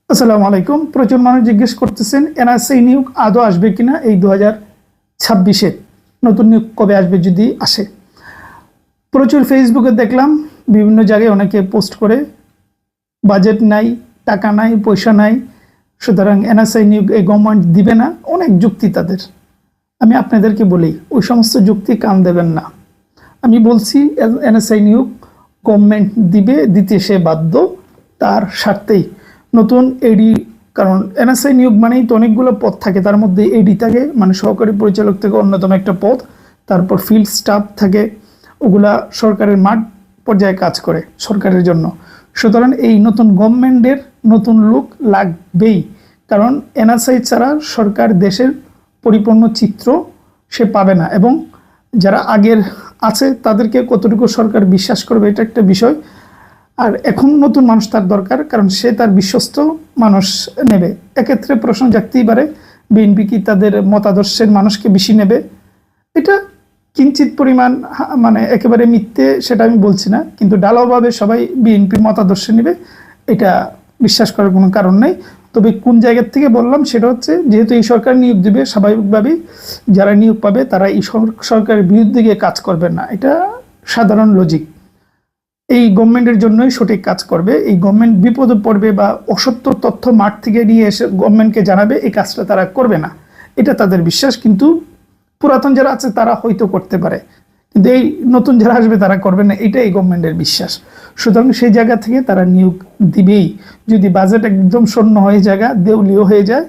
আসসালামু আলাইকুম। প্রচুর মানুষ জিজ্ঞেস করতেছেন এনআরসি নিয়োগ আদৌ আসবে কিনা এই 2026-এ নতুন নিয়োগ কবে আসবে যদি আসে। প্রচুর ফেসবুকে দেখলাম বিভিন্ন জায়গায় অনেকে পোস্ট করে বাজেট নাই, টাকা নাই, পয়সা নাই, সুতরাং এনআরসি নিয়োগ এই গভর্নমেন্ট দিবে না। অনেক যুক্তি তাদের। আমি আপনাদেরকে বলি ওই সমস্ত যুক্তি কান দেবেন না। আমি বলছি এনআরসি নিয়োগ গভর্নমেন্ট দিবে, দিতে সে বাধ্য, তার স্বার্থেই। নতুন এডি, কারণ এনএসআই নিয়োগ মানেই তো অনেকগুলো পদ থাকে, তার মধ্যে এডি থাকে, মানে সহকারী পরিচালক থেকে অন্যতম একটা পদ। তারপর ফিল্ড স্টাফ থাকে, ওগুলা সরকারের মাঠ পর্যায়ে কাজ করে সরকারের জন্য। সুতরাং এই নতুন গভর্নমেন্টের নতুন লোক লাগবেই, কারণ এনএসআই ছাড়া সরকার দেশের পরিপূর্ণ চিত্র সে পাবে না, এবং যারা আগের আছে তাদেরকে কতটুকু সরকার বিশ্বাস করবে এটা একটা বিষয়। আর এখন নতুন মানুষ তার দরকার, কারণ সে তার বিশ্বস্ত মানুষ নেবে। এক্ষেত্রে প্রশ্ন জাগতেই পারে বিএনপি কি তাদের মতাদর্শের মানুষকে বেশি নেবে। এটা কিঞ্চিত পরিমাণ, মানে একেবারে মিথ্যে সেটা আমি বলছি না, কিন্তু ঢালাওভাবে সবাই বিএনপির মতাদর্শে নেবে এটা বিশ্বাস করার কোনো কারণ নেই। তবে কোন জায়গার থেকে বললাম সেটা হচ্ছে, যেহেতু এই সরকার নিয়োগ দেবে, স্বাভাবিকভাবেই যারা নিয়োগ পাবে তারা এই সরকারের বিরুদ্ধে গিয়ে কাজ করবে না। এটা সাধারণ লজিক। এই গভর্নমেন্টের জন্যই সঠিক কাজ করবে। এই গভর্নমেন্ট বিপদে পড়বে বা অসত্য তথ্য মাঠ থেকে নিয়ে এসে গভর্নমেন্টকে জানাবে, এই কাজটা তারা করবে না, এটা তাদের বিশ্বাস। কিন্তু পুরাতন যারা আছে তারা হয়তো করতে পারে, কিন্তু এই নতুন যারা আসবে তারা করবে না, এটা এই গভর্নমেন্টের বিশ্বাস। সুতরাং সেই জায়গা থেকে তারা নিয়োগ দিবেই। যদি বাজেট একদম শূন্য হয়ে যায়, দেউলিও হয়ে যায়,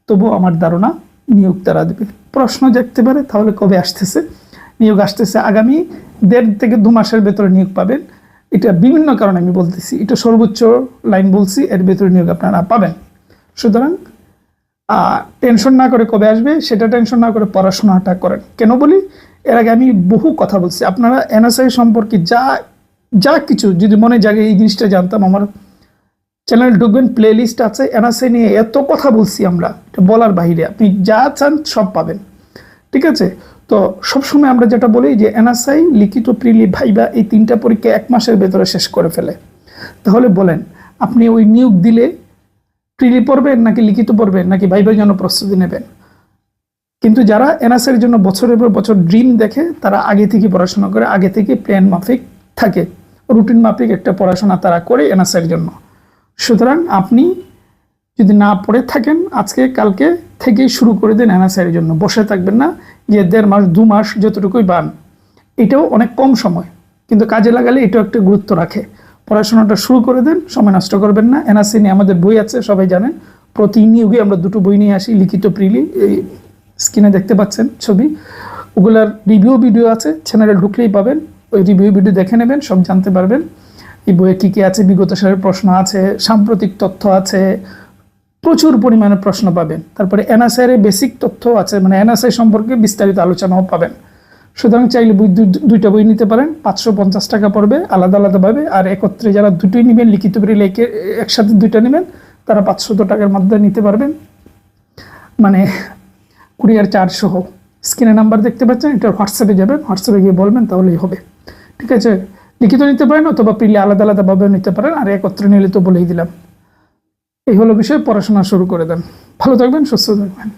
তবু আমার ধারণা নিয়োগ তারা দেবে। প্রশ্ন জাগতে পারে তাহলে কবে আসতেছে নিয়োগ? আসতেছে আগামী 1.5 থেকে 2 মাসের ভেতরে নিয়োগ পাবেন। এটা বিভিন্ন কারণে আমি বলতেছি, এটা সর্বোচ্চ লাইন বলছি, এর ভেতরে নিয়োগ আপনারা পাবেন। সুতরাং টেনশন না করে কবে আসবে সেটা টেনশন না করে পড়াশোনাটা করেন। কেন বলি, এর আগে আমি বহু কথা বলছি। আপনারা এনএসআই সম্পর্কে যা কিছু যদি মনে জাগে এই জিনিসটা জানতাম, আমার চ্যানেল ঢুকবেন, প্লে লিস্ট আছে, এনএসআই নিয়ে এত কথা বলছি আমরা, এটা বলার বাইরে। আপনি যা চান সব পাবেন, ঠিক আছে? তো সবসময় আমরা যেটা বলি যে এনএসআই লিখিত, প্রিলি, ভাইবা এই 3টা পরীক্ষা 1 মাসের ভেতরে শেষ করে ফেলে। তাহলে বলেন আপনি ওই নিয়োগ দিলে প্রিলি পড়বেন নাকি লিখিত পড়বেন নাকি ভাইবার জন্য প্রস্তুতি নেবেন? কিন্তু যারা এনএসআইয়ের জন্য বছরের পর বছর ড্রিম দেখে, তারা আগে থেকে পড়াশোনা করে, আগে থেকে প্ল্যান মাফিক থাকে, রুটিন মাফিক একটা পড়াশোনা তারা করে এনএসআইয়ের জন্য। সুতরাং আপনি যদি না পড়ে থাকেন, আজকে কালকে থেকেই শুরু করে দেন এনএসআইয়ের জন্য। বসে থাকবেন না যে 1.5 মাস 2 মাস যতটুকুই পান, এটাও অনেক কম সময়, কিন্তু কাজে লাগালে এটাও একটা গুরুত্ব রাখে। পড়াশোনাটা শুরু করে দেন, সময় নষ্ট করবেন না। এনআরসি নিয়ে আমাদের বই আছে, সবাই জানেন। প্রতি নিয়োগে আমরা 2টো বই নিয়ে আসি, লিখিত, প্রিলি। এই স্ক্রিনে দেখতে পাচ্ছেন ছবি, ওগুলার রিভিউ ভিডিও আছে, চ্যানেলে ঢুকলেই পাবেন। ওই রিভিউ ভিডিও দেখে নেবেন, সব জানতে পারবেন এই বইয়ে কী কী আছে। বিগত সালের প্রশ্ন আছে, সাম্প্রতিক তথ্য আছে, প্রচুর পরিমাণে প্রশ্ন পাবেন। তারপরে এনএসআইয়ের বেসিক তথ্য আছে, মানে এনএসআই সম্পর্কে বিস্তারিত আলোচনাও পাবেন। সুতরাং চাইলে বই 2টা বই নিতে পারেন, 550 টাকা পড়বে আলাদা আলাদাভাবে। আর একত্রে যারা 2টোই নেবেন, লিখিত প্রিলি একসাথে 2টা নেবেন, তারা 500 টাকার মধ্যে নিতে পারবেন, মানে কুরিয়ার চার্জ সহ। স্ক্রিনে নাম্বার দেখতে পাচ্ছেন, এটা হোয়াটসঅ্যাপে যাবেন, হোয়াটসঅ্যাপে গিয়ে বলবেন, তাহলেই হবে, ঠিক আছে? লিখিত নিতে পারেন অথবা প্রিলি আলাদা আলাদাভাবে নিতে পারেন, আর একত্রে নিলে তো বলেই দিলাম। এই হলো বিষয়। পড়াশোনা শুরু করে দেন। ভালো থাকবেন, সুস্থ থাকবেন।